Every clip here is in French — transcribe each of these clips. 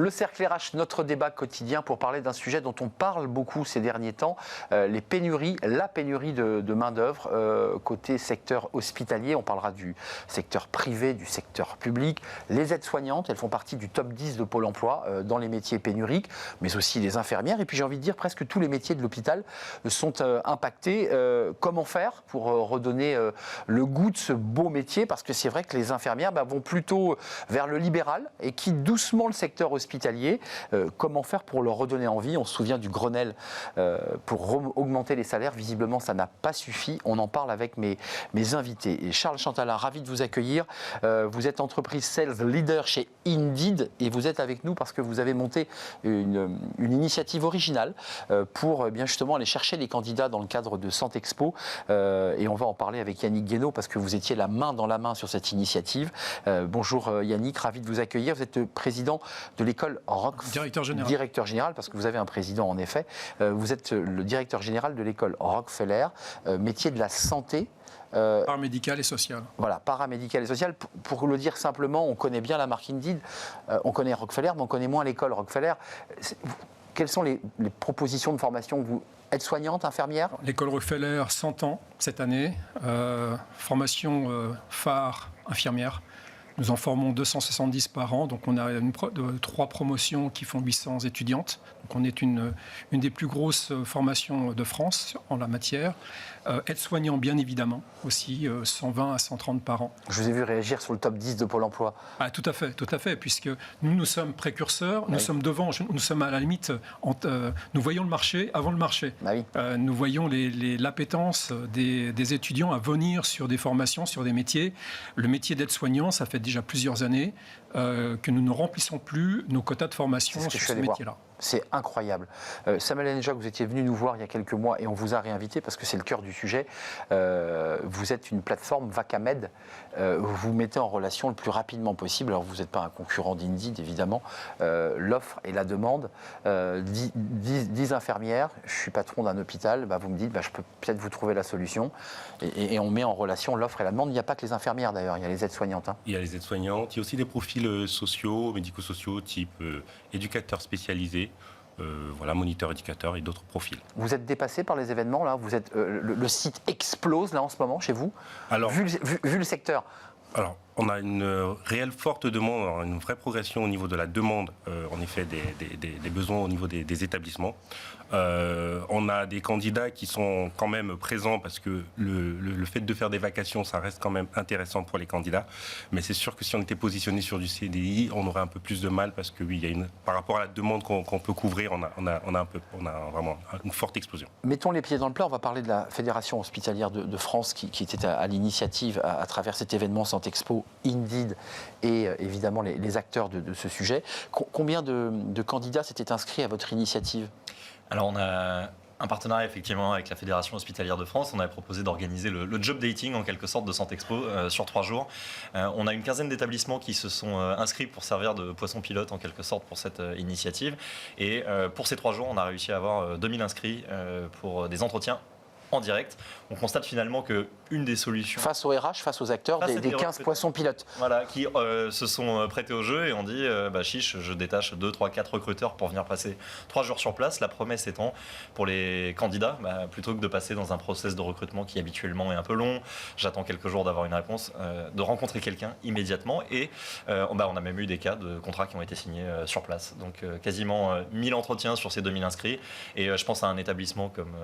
Le Cercle RH, notre débat quotidien pour parler d'un sujet dont on parle beaucoup ces derniers temps, les pénuries, la pénurie de main-d'œuvre côté secteur hospitalier. On parlera du secteur privé, du secteur public. Les aides-soignantes, elles font partie du top 10 de Pôle emploi dans les métiers pénuriques, mais aussi les infirmières. Et puis j'ai envie de dire presque tous les métiers de l'hôpital sont impactés. Comment faire pour redonner le goût de ce beau métier? Parce que c'est vrai que les infirmières vont plutôt vers le libéral et quittent doucement le secteur hospitalier. Comment faire pour leur redonner envie? On se souvient du Grenelle pour augmenter les salaires. Visiblement, ça n'a pas suffi. On en parle avec mes invités. Et Charles Chantalin, ravi de vous accueillir. Vous êtes entreprise Sales Leader chez Indeed et vous êtes avec nous parce que vous avez monté une initiative originale pour bien justement aller chercher les candidats dans le cadre de Santexpo. Et on va en parler avec Yannick Guénaud parce que vous étiez la main dans la main sur cette initiative. Bonjour Yannick, ravi de vous accueillir. Vous êtes le président de l'école Rockefeller. Directeur général, parce que vous avez un président en effet. Vous êtes le directeur général de l'école Rockefeller, métier de la santé. Paramédical et social. Voilà, paramédical et social. Pour le dire simplement, on connaît bien la marque Indeed, on connaît Rockefeller, mais on connaît moins l'école Rockefeller. Quelles sont les propositions de formation que vous aide-soignante, infirmière? L'école Rockefeller, 100 ans cette année. Formation phare, infirmière. Nous en formons 270 par an, donc on a 3 promotions qui font 800 étudiantes. Donc on est une des plus grosses formations de France en la matière. Aide-soignant, bien évidemment, aussi 120 à 130 par an. Je vous ai vu réagir sur le top 10 de Pôle emploi. Ah, tout à fait, puisque nous sommes précurseurs, nous sommes devant, nous sommes à la limite, nous voyons le marché avant le marché. Nous voyons l'appétence des étudiants à venir sur des formations, sur des métiers. Le métier d'aide-soignant, ça fait déjà plusieurs années que nous ne remplissons plus nos quotas de formation sur ce métier-là. C'est incroyable. Samuel Enjak, vous étiez venu nous voir il y a quelques mois et on vous a réinvité parce que c'est le cœur du sujet. Vous êtes une plateforme Vacamed. Vous mettez en relation le plus rapidement possible. Alors vous n'êtes pas un concurrent d'Indeed, évidemment. L'offre et la demande. 10 infirmières, je suis patron d'un hôpital, vous me dites, je peux peut-être vous trouver la solution. Et on met en relation l'offre et la demande. Il n'y a pas que les infirmières d'ailleurs, il y a les aides-soignantes. Il y a les aides-soignantes, il y a aussi des profils sociaux, médico-sociaux, type éducateurs spécialisés. Moniteur, éducateur et d'autres profils. Vous êtes dépassé par les événements là? Vous êtes, le site explose là en ce moment chez vous? Alors, vu le secteur. Alors, on a une réelle forte demande, une vraie progression au niveau de la demande, en effet, des besoins au niveau des établissements. On a des candidats qui sont quand même présents parce que le fait de faire des vacations, ça reste quand même intéressant pour les candidats. Mais c'est sûr que si on était positionné sur du CDI, on aurait un peu plus de mal parce que oui, il y a par rapport à la demande qu'on peut couvrir, on a vraiment une forte explosion. Mettons les pieds dans le plat, on va parler de la Fédération hospitalière de France qui était à l'initiative à travers cet événement Santexpo, Indeed et évidemment les acteurs de ce sujet. Combien de candidats s'étaient inscrits à votre initiative? Alors on a un partenariat effectivement avec la Fédération hospitalière de France. On avait proposé d'organiser le job dating en quelque sorte de Santexpo sur 3 jours. On a une quinzaine d'établissements qui se sont inscrits pour servir de poisson pilote en quelque sorte pour cette initiative. Et pour ces 3 jours, on a réussi à avoir 2000 inscrits pour des entretiens en direct. On constate finalement qu'une des solutions... Face au RH, face aux acteurs, des 15 poissons pilotes. Voilà, qui se sont prêtés au jeu et ont dit chiche, je détache 2, 3, 4 recruteurs pour venir passer 3 jours sur place. La promesse étant, pour les candidats, plutôt que de passer dans un process de recrutement qui habituellement est un peu long, j'attends quelques jours d'avoir une réponse, de rencontrer quelqu'un immédiatement. Et on a même eu des cas de contrats qui ont été signés sur place. Donc quasiment 1000 entretiens sur ces 2000 inscrits. Et je pense à un établissement comme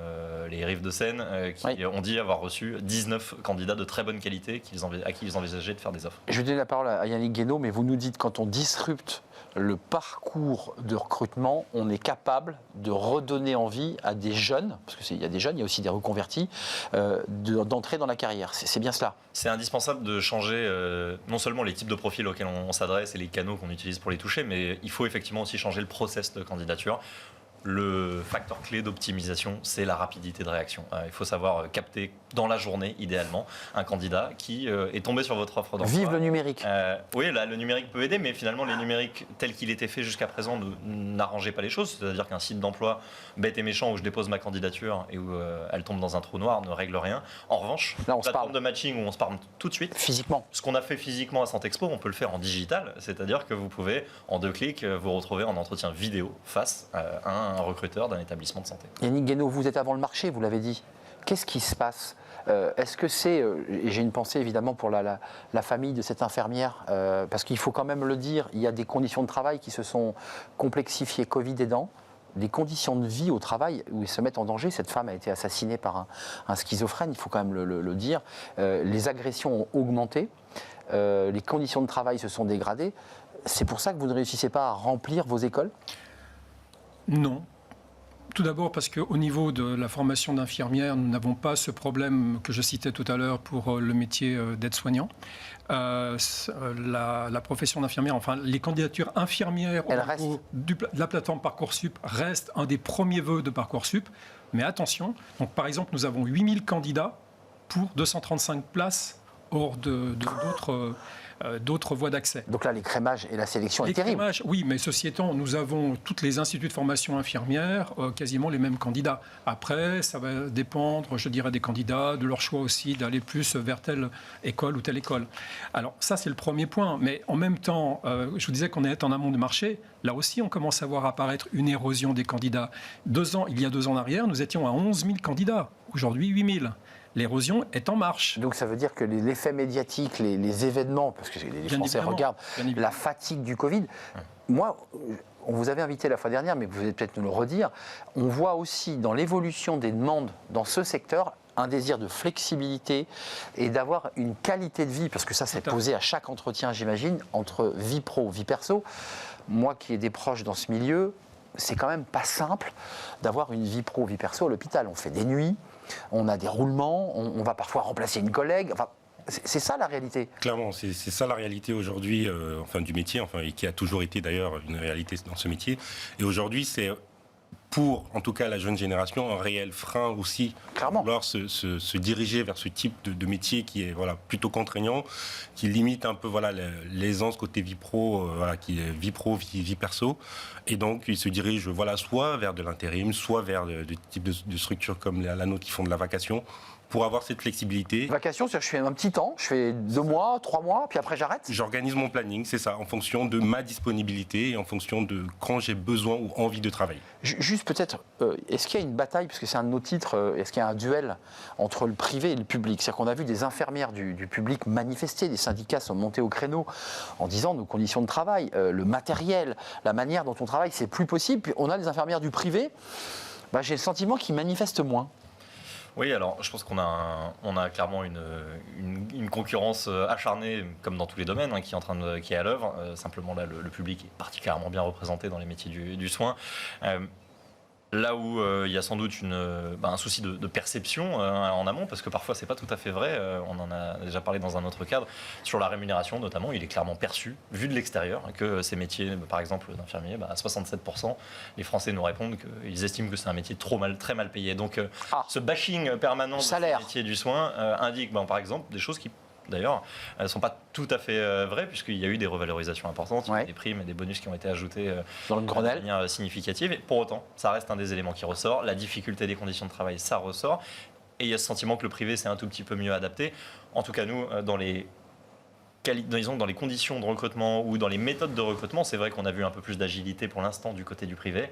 les Rives de Seine, qui ont dit avoir reçu 19 candidats de très bonne qualité à qui ils envisageaient de faire des offres. Je vais donner la parole à Yannick Guénaud, mais vous nous dites quand on disrupte le parcours de recrutement, on est capable de redonner envie à des jeunes, parce qu'il y a des jeunes, il y a aussi des reconvertis, d'entrer dans la carrière. C'est bien cela? C'est indispensable de changer non seulement les types de profils auxquels on s'adresse et les canaux qu'on utilise pour les toucher, mais il faut effectivement aussi changer le process de candidature. Le facteur clé d'optimisation, c'est la rapidité de réaction. Il faut savoir capter dans la journée, idéalement, un candidat qui est tombé sur votre offre d'emploi. Vive le numérique. Oui, là, le numérique peut aider, mais finalement, les numériques tel qu'il était fait jusqu'à présent n'arrangeaient pas les choses. C'est-à-dire qu'un site d'emploi bête et méchant où je dépose ma candidature et où elle tombe dans un trou noir ne règle rien. En revanche, là, on plateforme se parle de matching où on se parle tout de suite. Physiquement. Ce qu'on a fait physiquement à Santexpo, on peut le faire en digital, c'est-à-dire que vous pouvez, en 2 clics, vous retrouver en entretien vidéo face à un recruteur d'un établissement de santé. Yannick Guénaud, vous êtes avant le marché, vous l'avez dit. Qu'est-ce qui se passe ? Est-ce que c'est, et j'ai une pensée évidemment pour la famille de cette infirmière, parce qu'il faut quand même le dire, il y a des conditions de travail qui se sont complexifiées Covid aidant, des conditions de vie au travail où ils se mettent en danger. Cette femme a été assassinée par un schizophrène, il faut quand même le dire. Les agressions ont augmenté, les conditions de travail se sont dégradées. C'est pour ça que vous ne réussissez pas à remplir vos écoles ? Non. Tout d'abord parce qu'au niveau de la formation d'infirmière, nous n'avons pas ce problème que je citais tout à l'heure pour le métier d'aide-soignant. La profession d'infirmière, enfin les candidatures infirmières de la plateforme Parcoursup restent un des premiers vœux de Parcoursup. Mais attention, donc par exemple, nous avons 8000 candidats pour 235 places hors d'autres voies d'accès. Donc là, l'écrémage et la sélection est terrible. Oui, mais ceci étant, nous avons toutes les instituts de formation infirmière, quasiment les mêmes candidats. Après, ça va dépendre, je dirais, des candidats, de leur choix aussi d'aller plus vers telle école ou telle école. Alors ça, c'est le premier point. Mais en même temps, je vous disais qu'on est en amont de marché. Là aussi, on commence à voir apparaître une érosion des candidats. Il y a 2 ans en arrière, nous étions à 11 000 candidats. Aujourd'hui, 8 000. L'érosion est en marche. Donc ça veut dire que l'effet médiatique, les événements, parce que les Français regardent, la fatigue du Covid. Moi, on vous avait invité la fois dernière, mais vous allez peut-être nous le redire, on voit aussi dans l'évolution des demandes dans ce secteur un désir de flexibilité et d'avoir une qualité de vie, parce que ça c'est posé à chaque entretien, j'imagine, entre vie pro, vie perso. Moi qui ai des proches dans ce milieu, c'est quand même pas simple d'avoir une vie pro, vie perso à l'hôpital. On fait des nuits, on a des roulements, on va parfois remplacer une collègue. Enfin, c'est ça la réalité. Clairement, c'est ça la réalité aujourd'hui, du métier, et qui a toujours été d'ailleurs une réalité dans ce métier. Et aujourd'hui, c'est pour, en tout cas, la jeune génération, un réel frein aussi. Clairement. Vouloir se diriger vers ce type de métier qui est plutôt contraignant, qui limite un peu l'aisance côté vie pro, qui est vie pro, vie perso. Et donc, ils se dirigent soit vers de l'intérim, soit vers des types de structures comme la nôtre qui font de la vacation, pour avoir cette flexibilité. Vacation, c'est-à-dire que je fais un petit temps, je fais 2 mois, 3 mois, puis après j'arrête. J'organise mon planning, c'est ça, en fonction de ma disponibilité et en fonction de quand j'ai besoin ou envie de travailler. Juste peut-être, est-ce qu'il y a une bataille, puisque c'est un de nos titres, est-ce qu'il y a un duel entre le privé et le public ? C'est-à-dire qu'on a vu des infirmières du public manifester, des syndicats sont montés au créneau en disant nos conditions de travail, le matériel, la manière dont on travaille, c'est plus possible. Puis on a des infirmières du privé, j'ai le sentiment qu'ils manifestent moins. Oui, alors je pense qu'on a clairement une concurrence acharnée, comme dans tous les domaines, qui est à l'œuvre. Simplement là, le public est particulièrement bien représenté dans les métiers du soin. Là où il y a sans doute un souci de perception en amont, parce que parfois c'est pas tout à fait vrai, on en a déjà parlé dans un autre cadre, sur la rémunération notamment, il est clairement perçu, vu de l'extérieur, que ces métiers, par exemple d'infirmier, à 67%, les Français nous répondent qu'ils estiment que c'est un métier très mal payé. Donc ce bashing permanent de ces métiers du soin indique par exemple des choses qui d'ailleurs, elles ne sont pas tout à fait vraies, puisqu'il y a eu des revalorisations importantes, il y a des primes et des bonus qui ont été ajoutés dans le Grenelle de manière significative. Et pour autant, ça reste un des éléments qui ressort. La difficulté des conditions de travail, ça ressort. Et il y a ce sentiment que le privé s'est un tout petit peu mieux adapté. En tout cas, nous, dans les conditions de recrutement ou dans les méthodes de recrutement, c'est vrai qu'on a vu un peu plus d'agilité pour l'instant du côté du privé.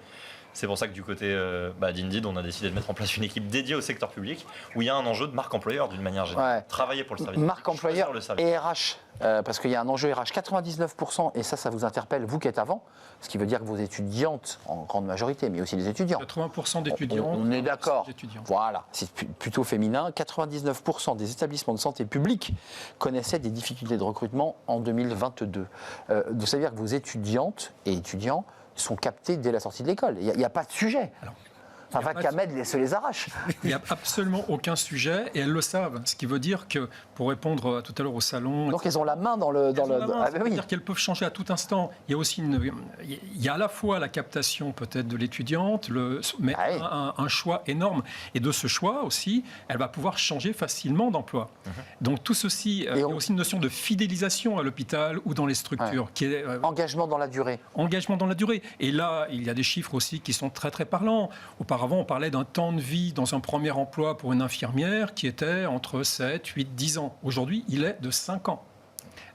C'est pour ça que du côté d'Indeed, on a décidé de mettre en place une équipe dédiée au secteur public où il y a un enjeu de marque employeur d'une manière générale. Travailler pour le service. Marque employeur et RH, parce qu'il y a un enjeu RH. 99%, et ça vous interpelle, vous qui êtes avant, ce qui veut dire que vos étudiantes, en grande majorité, mais aussi les étudiants. 80% d'étudiants. On est d'accord. Voilà, c'est plutôt féminin. 99% des établissements de santé publics connaissaient des difficultés de recrutement en 2022. Donc ça veut dire que vos étudiantes et étudiants sont captés dès la sortie de l'école. Il n'y a pas de sujet. Enfin, Vacamed se les arrache. Il n'y a absolument aucun sujet et elles le savent. Ce qui veut dire que, pour répondre tout à l'heure au salon... Donc, elles ont la main dans le... Ça veut dire qu'elles peuvent changer à tout instant. Il y a aussi il y a à la fois la captation peut-être de l'étudiante, mais un choix énorme. Et de ce choix aussi, elle va pouvoir changer facilement d'emploi. Donc tout ceci, il y a aussi une notion de fidélisation à l'hôpital ou dans les structures. Qui est, engagement dans la durée. Engagement dans la durée. Et là, il y a des chiffres aussi qui sont très très parlants. Auparavant, on parlait d'un temps de vie dans un premier emploi pour une infirmière qui était entre 7, 8, 10 ans. Aujourd'hui, il est de 5 ans.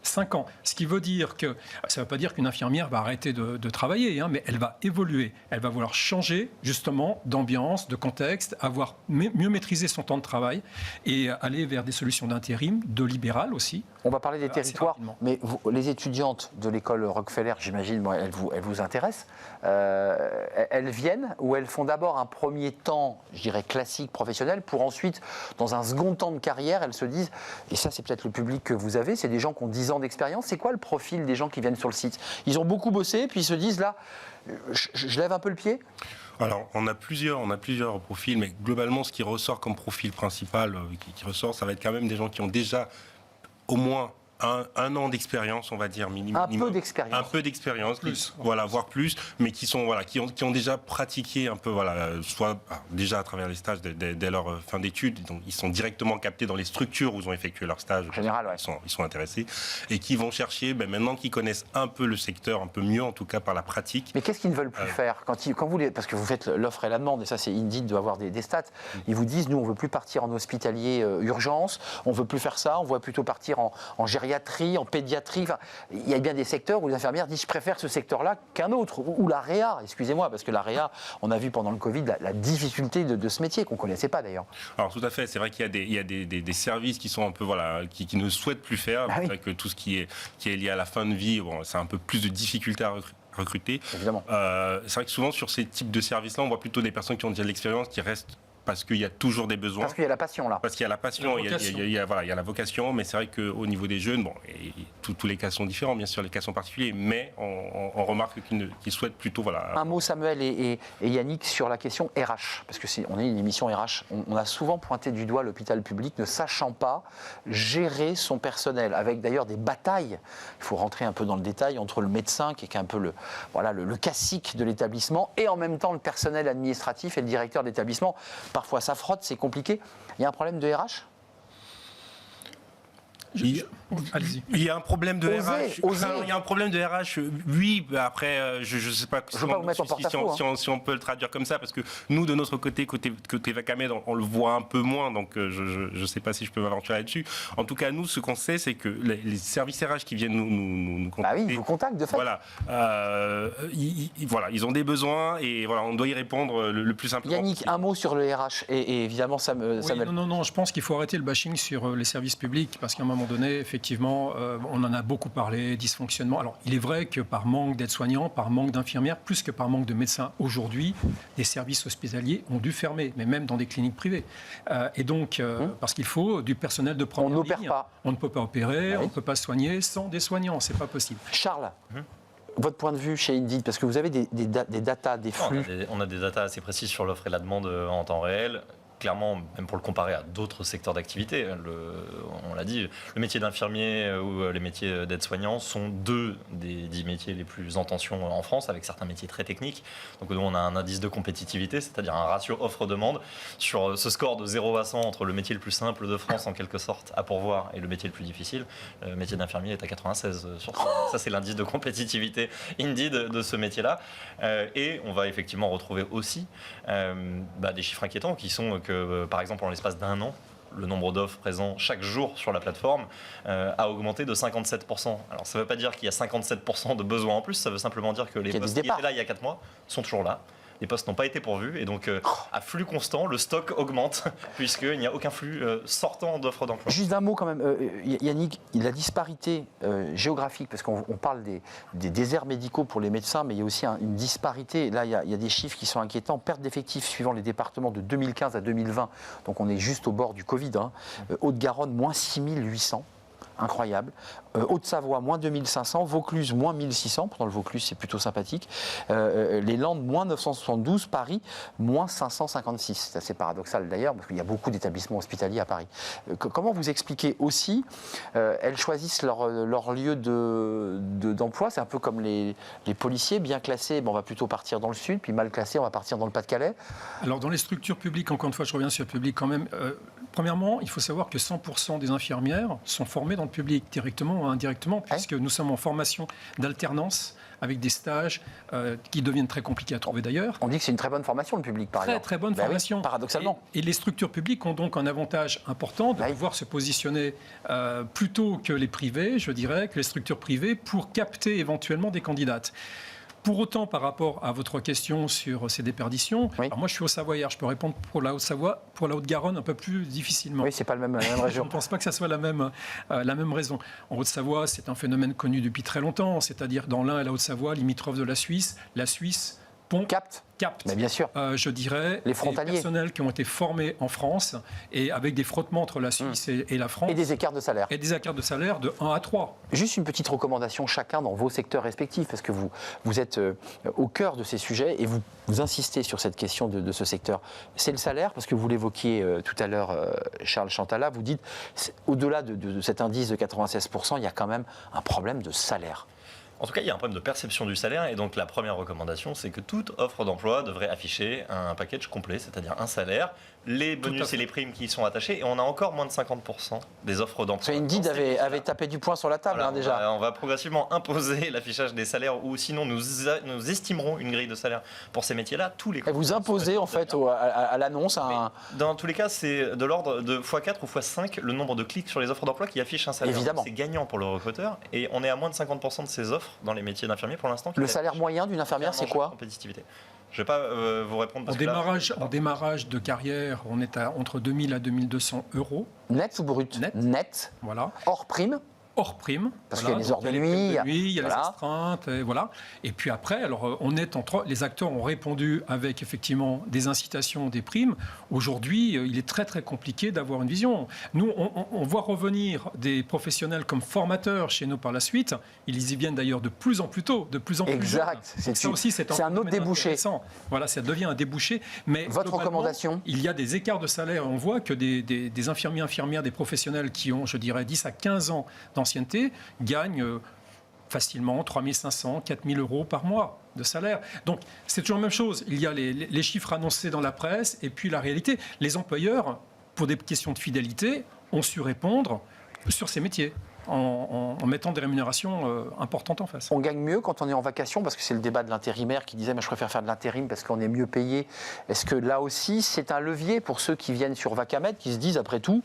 5 ans. Ce qui veut dire que, ça ne veut pas dire qu'une infirmière va arrêter de travailler, mais elle va évoluer. Elle va vouloir changer justement d'ambiance, de contexte, avoir mieux maîtriser son temps de travail et aller vers des solutions d'intérim, de libéral aussi. On va parler des territoires, mais les étudiantes de l'école Rockefeller, j'imagine, elles vous intéressent. Elles viennent ou elles font d'abord un premier temps, je dirais classique, professionnel, pour ensuite, dans un second temps de carrière, elles se disent, et ça c'est peut-être le public que vous avez, c'est des gens qui ont 10 ans d'expérience. C'est quoi le profil des gens qui viennent sur le site? Ils ont beaucoup bossé, puis ils se disent, là, je lève un peu le pied. Alors, on a plusieurs profils, mais globalement, ce qui ressort comme profil principal, qui ressort, ça va être quand même des gens qui ont déjà au moins un an d'expérience, on va dire minimum. Un peu d'expérience. Un peu d'expérience, plus, voilà, voire plus, mais qui ont déjà pratiqué un peu, voilà, soit déjà à travers les stages dès leur fin d'études, donc ils sont directement captés dans les structures où ils ont effectué leur stage. En général, ils sont intéressés et qui vont chercher, maintenant qu'ils connaissent un peu le secteur, un peu mieux en tout cas par la pratique. Mais qu'est-ce qu'ils ne veulent plus faire parce que vous faites l'offre et la demande, et ça c'est Indeed doit avoir des stats. Ils vous disent, nous on veut plus partir en hospitalier urgence, on veut plus faire ça, on veut plutôt partir en gériatrie, en pédiatrie. Enfin, il y a bien des secteurs où les infirmières disent je préfère ce secteur-là qu'un autre, ou la réa, excusez-moi, parce que la réa, on a vu pendant le Covid la difficulté de ce métier qu'on ne connaissait pas d'ailleurs. Alors tout à fait, c'est vrai qu'il y a des services qui sont un peu, qui ne souhaitent plus faire. C'est vrai que tout ce qui est lié à la fin de vie, c'est un peu plus de difficultés à recruter. Évidemment. C'est vrai que souvent sur ces types de services-là, on voit plutôt des personnes qui ont déjà de l'expérience, qui restent parce qu'il y a toujours des besoins. Parce qu'il y a la passion là. Parce qu'il y a la passion, il y a la vocation, mais c'est vrai qu'au niveau des jeunes, tous les cas sont différents, bien sûr, les cas sont particuliers, mais on remarque qu'ils souhaitent plutôt, Un mot, Samuel et Yannick, sur la question RH, parce que on est une émission RH. On a souvent pointé du doigt l'hôpital public ne sachant pas gérer son personnel, avec d'ailleurs des batailles. Il faut rentrer un peu dans le détail entre le médecin, qui est un peu le cacique de l'établissement, et en même temps le personnel administratif et le directeur d'établissement. Parfois ça frotte, c'est compliqué. Il y a un problème de RH ? Allez-y. Il y a un problème de RH. Oser. Il y a un problème de RH, oui. Après, je ne sais pas si on peut le traduire comme ça, parce que nous, de notre côté Vacamed, on le voit un peu moins, donc je ne sais pas si je peux m'aventurer là-dessus. En tout cas, nous, ce qu'on sait, c'est que les services RH qui viennent nous contacter. Bah oui, ils vous contactent de fait. Ils ont des besoins et on doit y répondre le plus simplement. Yannick, un mot sur le RH et évidemment Samuel. Non, je pense qu'il faut arrêter le bashing sur les services publics, parce qu'à un moment donné, effectivement, on en a beaucoup parlé, dysfonctionnement. Alors, il est vrai que par manque d'aides-soignants, par manque d'infirmières, plus que par manque de médecins, aujourd'hui, des services hospitaliers ont dû fermer, mais même dans des cliniques privées. Et donc, parce qu'il faut du personnel de première ligne. On n'opère pas. On ne peut pas opérer, on ne peut pas soigner sans des soignants, c'est pas possible. Charles, votre point de vue chez Indeed, parce que vous avez des datas, des flux. On a des datas assez précises sur l'offre et la demande en temps réel. Clairement, même pour le comparer à d'autres secteurs d'activité, on l'a dit, le métier d'infirmier ou les métiers d'aide-soignant sont 2 des 10 métiers les plus en tension en France, avec certains métiers très techniques. Donc nous, on a un indice de compétitivité, c'est-à-dire un ratio offre-demande sur ce score de 0 à 100 entre le métier le plus simple de France, en quelque sorte, à pourvoir, et le métier le plus difficile. Le métier d'infirmier est à 96 sur 100. Ça, c'est l'indice de compétitivité Indeed de ce métier-là. Et on va effectivement retrouver aussi des chiffres inquiétants qui sont que, par exemple, en l'espace d'1 an, le nombre d'offres présents chaque jour sur la plateforme a augmenté de 57%. Alors ça ne veut pas dire qu'il y a 57% de besoins en plus, ça veut simplement dire que les postes qui étaient là il y a 4 mois sont toujours là. Les postes n'ont pas été pourvus et donc à flux constant, le stock augmente puisqu'il n'y a aucun flux sortant d'offres d'emploi. Juste un mot quand même, Yannick, la disparité géographique, parce qu'on parle des déserts médicaux pour les médecins, mais il y a aussi une disparité. Là, il y a des chiffres qui sont inquiétants. Perte d'effectifs suivant les départements de 2015 à 2020, donc on est juste au bord du Covid. Haute-Garonne, moins 6800. incroyable. Haute-Savoie, moins 2500. Vaucluse, moins 1600. Pourtant, le Vaucluse, c'est plutôt sympathique. Les Landes, moins 972. Paris, moins 556. C'est assez paradoxal d'ailleurs, parce qu'il y a beaucoup d'établissements hospitaliers à Paris. Comment vous expliquez aussi, elles choisissent leur lieu d'emploi, c'est un peu comme les policiers, bien classés, on va plutôt partir dans le sud, puis mal classés, on va partir dans le Pas-de-Calais. Alors dans les structures publiques, encore une fois, je reviens sur le public quand même, premièrement, il faut savoir que 100% des infirmières sont formées dans le public, directement ou indirectement, puisque nous sommes en formation d'alternance, avec des stages qui deviennent très compliqués à trouver d'ailleurs. On dit que c'est une très bonne formation, le public, par exemple. Très bonne formation. Oui, paradoxalement. Et les structures publiques ont donc un avantage important de pouvoir se positionner plutôt que les privés, je dirais, que les structures privées, pour capter éventuellement des candidates. Pour autant, par rapport à votre question sur ces déperditions, alors moi je suis au Savoyard, je peux répondre pour la Haute-Savoie, pour la Haute-Garonne un peu plus difficilement. Oui, c'est pas la même région. Je ne pense pas que ça soit la même raison. En Haute-Savoie, c'est un phénomène connu depuis très longtemps, c'est-à-dire dans l'Ain et la Haute-Savoie, limitrophe de la Suisse capte. Mais bien sûr. Je dirais, les frontaliers. Les personnels qui ont été formés en France et avec des frottements entre la Suisse et la France. Et des écarts de salaire. Et des écarts de salaire de 1 à 3. Juste une petite recommandation chacun dans vos secteurs respectifs, parce que vous êtes au cœur de ces sujets et vous insistez sur cette question de ce secteur. C'est le salaire, parce que vous l'évoquiez tout à l'heure, Charles Chantala, vous dites, au-delà de cet indice de 96%, il y a quand même un problème de salaire. En tout cas, il y a un problème de perception du salaire et donc la première recommandation, c'est que toute offre d'emploi devrait afficher un package complet, c'est-à-dire un salaire, les bonus et les primes qui y sont attachés, et on a encore moins de 50% des offres d'emploi. Indeed avait tapé du poing sur la table, voilà, déjà. On va progressivement imposer l'affichage des salaires, ou sinon nous estimerons une grille de salaire pour ces métiers-là. Et vous imposez en fait à l'annonce Dans tous les cas, c'est de l'ordre de x4 ou x5 le nombre de clics sur les offres d'emploi qui affichent un salaire. Évidemment. C'est gagnant pour le recruteur, et on est à moins de 50% de ces offres dans les métiers d'infirmier pour l'instant. Le salaire moyen d'une infirmière, c'est quoi ? Compétitivité. Je ne vais pas vous répondre parce en démarrage de carrière, on est entre 2000 à 2200 euros. Net ou brut ? Net. Voilà. Hors prime ? Hors prime. Parce qu'il y a les heures de nuit, il y a les astreintes, et voilà. Et puis après, alors on est les acteurs ont répondu avec effectivement des incitations, des primes. Aujourd'hui, il est très très compliqué d'avoir une vision. Nous, on voit revenir des professionnels comme formateurs chez nous par la suite. Ils y viennent d'ailleurs de plus en plus tôt, de plus en plus jeunes. Ça aussi, c'est un autre débouché. Voilà, ça devient un débouché. Mais votre recommandation ? Il y a des écarts de salaire. On voit que des infirmiers, infirmières, des professionnels qui ont, je dirais, 10 à 15 ans d'ancienneté gagnent facilement 3 500, 4 000 euros par mois de salaire. Donc c'est toujours la même chose. Il y a les chiffres annoncés dans la presse et puis la réalité. Les employeurs, pour des questions de fidélité, ont su répondre sur ces métiers. En mettant des rémunérations importantes en face. On gagne mieux quand on est en vacation, parce que c'est le débat de l'intérimaire qui disait « je préfère faire de l'intérim parce qu'on est mieux payé ». Est-ce que là aussi, c'est un levier pour ceux qui viennent sur Vacamed, qui se disent après tout,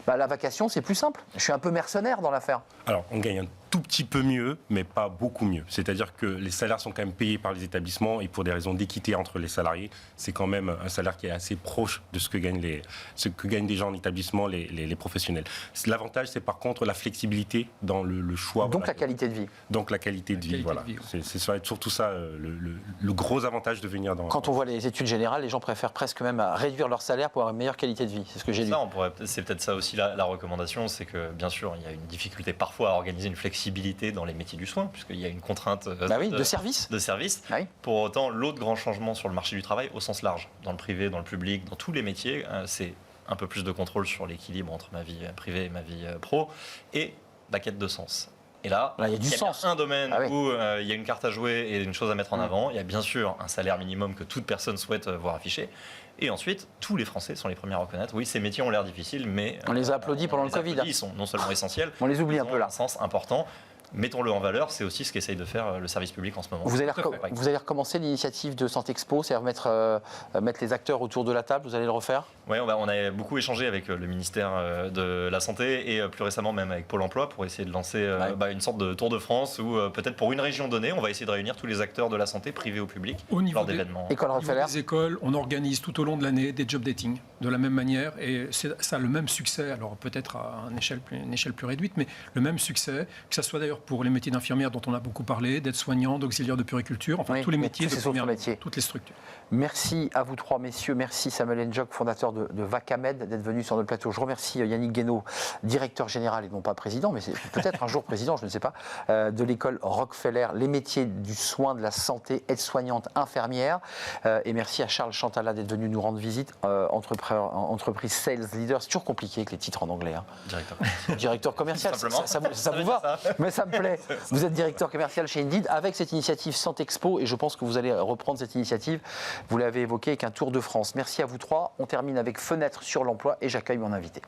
la vacation c'est plus simple, je suis un peu mercenaire dans l'affaire. Alors, on gagne un tout petit peu mieux, mais pas beaucoup mieux. C'est-à-dire que les salaires sont quand même payés par les établissements, et pour des raisons d'équité entre les salariés, c'est quand même un salaire qui est assez proche de ce que gagnent des gens en établissement, les professionnels. L'avantage, c'est par contre la flexibilité dans le choix. Donc la qualité de vie. Donc la qualité de vie, voilà. Ça va être surtout ça le gros avantage de venir dans... Quand on voit les études générales, les gens préfèrent presque même à réduire leur salaire pour avoir une meilleure qualité de vie. C'est ce que j'ai lu. C'est peut-être ça aussi la recommandation, c'est que bien sûr, il y a une difficulté parfois à organiser une flexibilité dans les métiers du soin, puisqu'il y a une contrainte de service. Oui. Pour autant, l'autre grand changement sur le marché du travail, au sens large, dans le privé, dans le public, dans tous les métiers, c'est un peu plus de contrôle sur l'équilibre entre ma vie privée et ma vie pro, et la quête de sens. Et là, il y a du sens. Un domaine où il y a une carte à jouer et une chose à mettre en avant. Il y a bien sûr un salaire minimum que toute personne souhaite voir affiché. Et ensuite, tous les Français sont les premiers à reconnaître, oui, ces métiers ont l'air difficiles, mais... On les a applaudis pendant le Covid. Ils sont non seulement essentiels, on les oublie un peu là. Un sens important. Mettons-le en valeur, c'est aussi ce qu'essaye de faire le service public en ce moment. Vous allez recommencer l'initiative de Santé Expo, c'est-à-dire mettre les acteurs autour de la table, vous allez le refaire ? Oui, on a beaucoup échangé avec le ministère de la Santé et plus récemment même avec Pôle emploi pour essayer de lancer une sorte de Tour de France où peut-être pour une région donnée, on va essayer de réunir tous les acteurs de la santé, privés ou publics, lors d'événements. Au niveau des écoles, on organise tout au long de l'année des job dating de la même manière et ça a le même succès, alors peut-être à une échelle plus réduite, mais le même succès, que ce soit d'ailleurs d'ailleurs pour les métiers d'infirmière dont on a beaucoup parlé, d'aide-soignant, d'auxiliaire de puériculture, enfin Oui, tous les mais métiers tous de ces autres première métiers. ligne, toutes les structures. Merci à vous trois, messieurs. Merci Samuel Njok, fondateur de Vacamed, d'être venu sur notre plateau. Je remercie Yannick Guénaud, directeur général et non pas président, mais c'est peut-être un jour président, je ne sais pas, de l'école Rockefeller, les métiers du soin, de la santé, aide-soignante, infirmière. Et merci à Charles Chantala d'être venu nous rendre visite, entreprise Sales Leader. C'est toujours compliqué avec les titres en anglais. Hein. Directeur commercial, ça vous va, mais ça me plaît. Vous êtes directeur commercial chez Indeed avec cette initiative Santexpo et je pense que vous allez reprendre cette initiative. Vous l'avez évoqué avec un tour de France. Merci à vous trois. On termine avec Fenêtre sur l'emploi et j'accueille mon invité.